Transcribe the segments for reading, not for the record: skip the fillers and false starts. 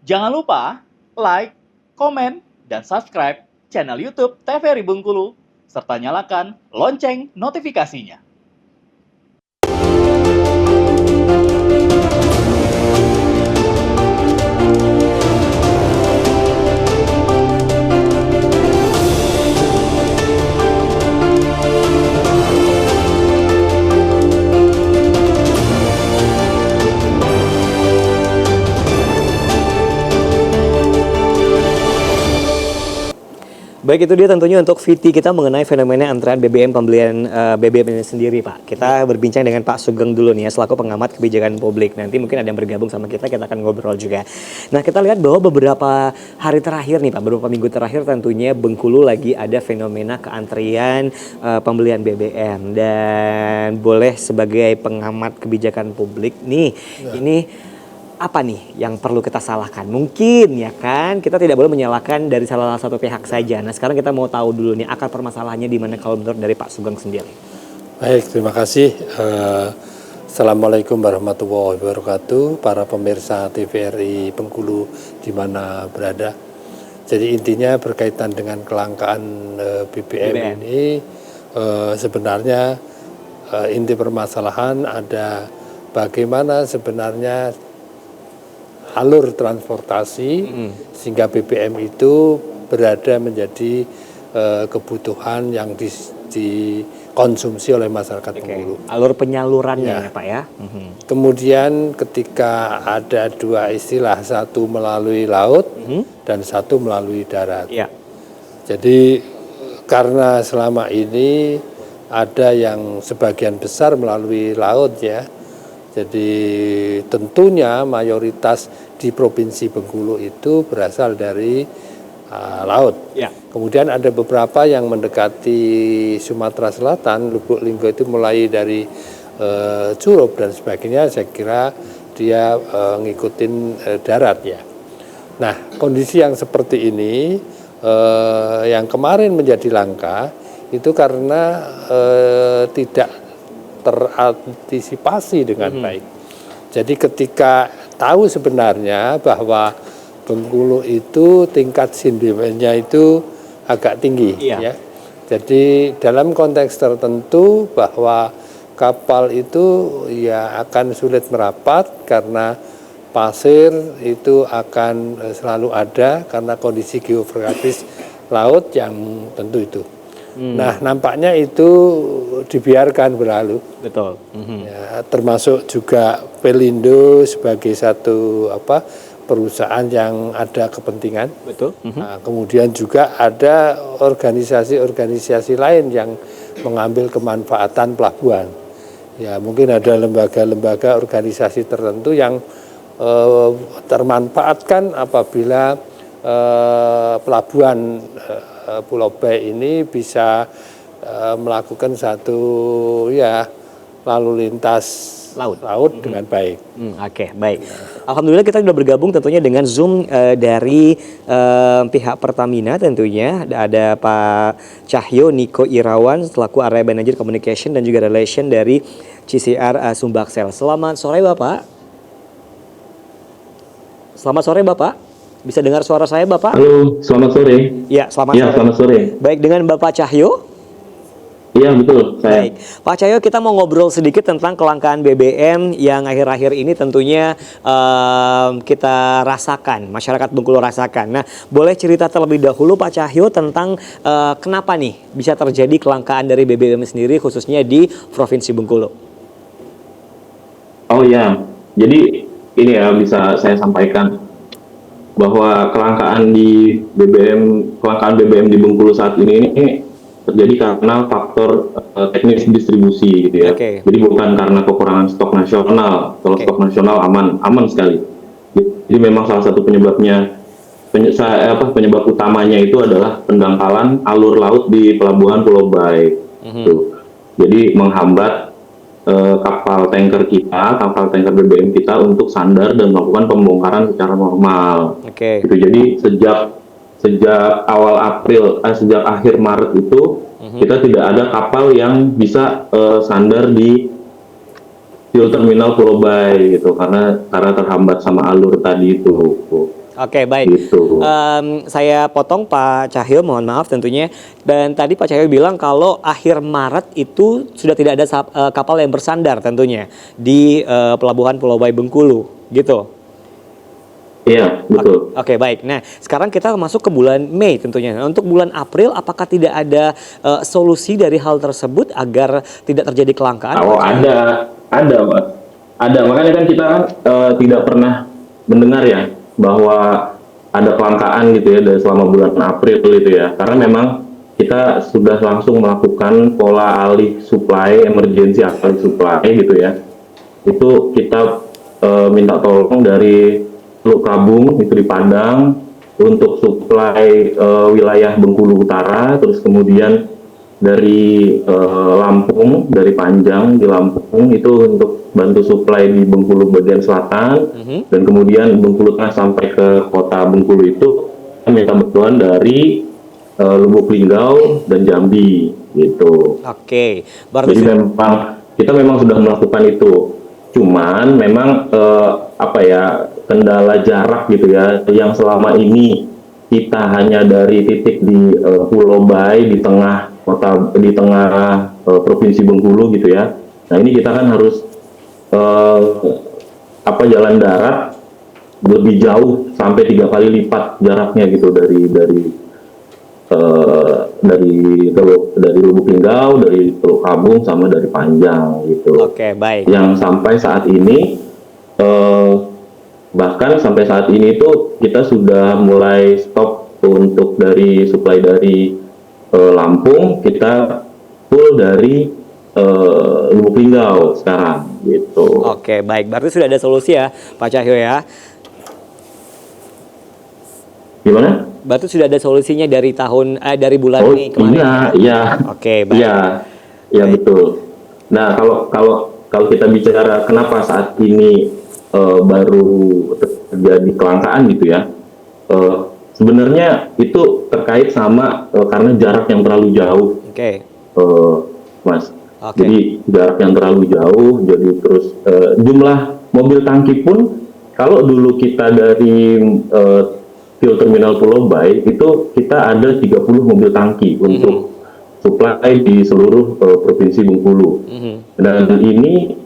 Jangan lupa like, komen, dan subscribe channel YouTube TVRI Bengkulu, serta nyalakan lonceng notifikasinya. Baik, itu dia tentunya untuk VT kita mengenai fenomena antrean BBM pembelian BBM ini sendiri, Pak. Kita berbincang dengan Pak Sugeng dulu nih ya, selaku pengamat kebijakan publik. Nanti mungkin ada yang bergabung sama kita akan ngobrol juga. Nah, kita lihat bahwa beberapa hari terakhir nih Pak, beberapa minggu terakhir tentunya Bengkulu lagi ada fenomena keantrian pembelian BBM. Dan boleh sebagai pengamat kebijakan publik nih, ini apa nih yang perlu kita salahkan? Mungkin ya kan, kita tidak boleh menyalahkan dari salah satu pihak saja. Nah, sekarang kita mau tahu dulu nih akar permasalahannya di mana kalau menurut dari Pak Sugeng sendiri. Baik, terima kasih. Assalamualaikum warahmatullahi wabarakatuh, para pemirsa TVRI Bengkulu di mana berada. Jadi intinya berkaitan dengan kelangkaan BBM ini sebenarnya inti permasalahan ada bagaimana sebenarnya alur transportasi sehingga BBM itu berada menjadi kebutuhan yang dikonsumsi oleh masyarakat Bengkulu. Alur penyalurannya ya Pak ya. Kemudian ketika ada dua istilah, satu melalui laut dan satu melalui darat. Ya. Jadi karena selama ini ada yang sebagian besar melalui laut ya. Jadi tentunya mayoritas di Provinsi Bengkulu itu berasal dari laut. Ya. Kemudian ada beberapa yang mendekati Sumatera Selatan, Lubuk Linggau itu mulai dari Curup dan sebagainya, saya kira dia ngikutin darat ya. Nah, kondisi yang seperti ini yang kemarin menjadi langka itu karena tidak terantisipasi dengan baik. Jadi ketika tahu sebenarnya bahwa Bengkulu itu tingkat sindimennya itu agak tinggi ya. Jadi dalam konteks tertentu bahwa kapal itu ya akan sulit merapat karena pasir itu akan selalu ada karena kondisi geografis laut yang tentu itu. Nah, nampaknya itu dibiarkan berlalu. Betul. Ya, termasuk juga Pelindo sebagai satu perusahaan yang ada kepentingan. Betul. Nah, kemudian juga ada organisasi-organisasi lain yang mengambil kemanfaatan pelabuhan. Ya, mungkin ada lembaga-lembaga organisasi tertentu yang termanfaatkan apabila pelabuhan Pulau B ini bisa melakukan satu lalu lintas laut dengan baik. Oke, baik. Alhamdulillah kita sudah bergabung tentunya dengan Zoom dari pihak Pertamina tentunya. Ada Pak Cahyo Niko Irawan selaku Area Manager Communication dan juga Relation dari CCR Sumbaksel. Selamat sore Bapak. Selamat sore Bapak. Bisa dengar suara saya Bapak? Halo, selamat sore. Ya, selamat sore. Selamat sore. Baik, dengan Bapak Cahyo? Iya, betul. Saya. Baik, Pak Cahyo, kita mau ngobrol sedikit tentang kelangkaan BBM yang akhir-akhir ini tentunya kita rasakan, masyarakat Bengkulu rasakan. Nah, boleh cerita terlebih dahulu Pak Cahyo tentang kenapa nih bisa terjadi kelangkaan dari BBM sendiri khususnya di Provinsi Bengkulu? Oh ya, jadi ini ya bisa saya sampaikan bahwa kelangkaan BBM di Bengkulu saat ini terjadi karena faktor teknis distribusi gitu ya. Jadi bukan karena kekurangan stok nasional. Kalau stok nasional aman sekali. Jadi memang salah satu penyebabnya penyebab utamanya itu adalah pendangkalan alur laut di pelabuhan Pulau Baik. Jadi menghambat kapal tanker BBM kita untuk sandar dan melakukan pembongkaran secara normal. Gitu. Jadi sejak awal April, sejak akhir Maret itu kita tidak ada kapal yang bisa sandar di fuel terminal Pulau Baik gitu karena terhambat sama alur tadi itu. Oke, baik. Gitu. Saya potong Pak Cahyo, mohon maaf tentunya. Dan tadi Pak Cahyo bilang kalau akhir Maret itu sudah tidak ada kapal yang bersandar tentunya di Pelabuhan Pulau Bayi Bengkulu, gitu. Iya, betul. Oke, baik. Nah, sekarang kita masuk ke bulan Mei tentunya. Nah, untuk bulan April, apakah tidak ada solusi dari hal tersebut agar tidak terjadi kelangkaan? Oh, ada, Mas. Ada, makanya kan kita tidak pernah mendengar ya bahwa ada kelangkaan gitu ya dari selama bulan April gitu ya. Karena memang kita sudah langsung melakukan pola alih supply, emergency alih supply gitu ya. Itu kita minta tolong dari Teluk Kabung itu di Padang untuk supply wilayah Bengkulu Utara, terus kemudian dari Lampung, dari Panjang di Lampung itu untuk bantu supply di Bengkulu bagian selatan, dan kemudian Bengkulu Tengah sampai ke kota Bengkulu itu minta bantuan dari Lubuk Linggau dan Jambi gitu. Oke, Jadi memang kita memang sudah melakukan itu, cuman memang kendala jarak gitu ya, yang selama ini kita hanya dari titik di Pulau Bayi di tengah kota, di tengah provinsi Bengkulu gitu ya. Nah ini kita kan harus jalan darat lebih jauh sampai 3 kali lipat jaraknya gitu dari Lubuk Linggau, dari Teluk Kabung sama dari Panjang gitu. Oke, baik. Yang sampai saat ini bahkan sampai saat ini itu kita sudah mulai stop untuk dari supply dari Lampung, kita full dari Lubuk Linggau sekarang gitu. Oke, baik. Berarti sudah ada solusi ya, Pak Cahyo ya. Gimana? Berarti sudah ada solusinya dari bulan Mei kemarin. Iya. Oke, baik. Iya betul. Nah, kalau kita bicara kenapa saat ini baru terjadi kelangkaan gitu ya, sebenarnya itu terkait sama karena jarak yang terlalu jauh, Mas. Jadi jarak yang terlalu jauh, jadi terus jumlah mobil tangki pun kalau dulu kita dari fuel terminal Pulau Bayi itu kita ada 30 mobil tangki untuk supply di seluruh provinsi Bengkulu. Dan ini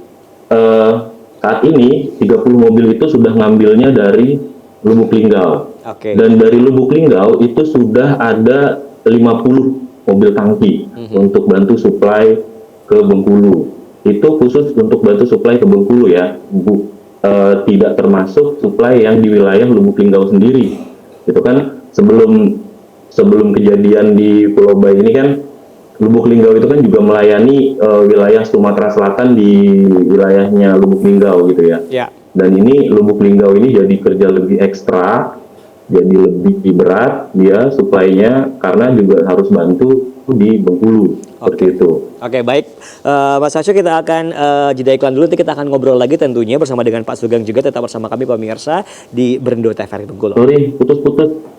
saat ini 30 mobil itu sudah ngambilnya dari Lubuk Linggau. Dan dari Lubuk Linggau itu sudah ada 50 mobil tangki untuk bantu supply ke Bengkulu. Itu khusus untuk bantu supply ke Bengkulu ya, tidak termasuk supply yang di wilayah Lubuk Linggau sendiri. Itu kan sebelum kejadian di Pulau Bayi ini kan Lubuk Linggau itu kan juga melayani wilayah Sumatera Selatan di wilayahnya Lubuk Linggau gitu ya. Dan ini Lubuk Linggau ini jadi kerja lebih ekstra, jadi lebih berat dia supply-nya karena juga harus bantu di Bengkulu. Seperti itu. Oke, baik. Mas Cahyo, kita akan jeda iklan dulu, nanti kita akan ngobrol lagi tentunya bersama dengan Pak Sugeng juga. Tetap bersama kami pemirsa di Berendo TVRI Bengkulu. Sorry, putus-putus.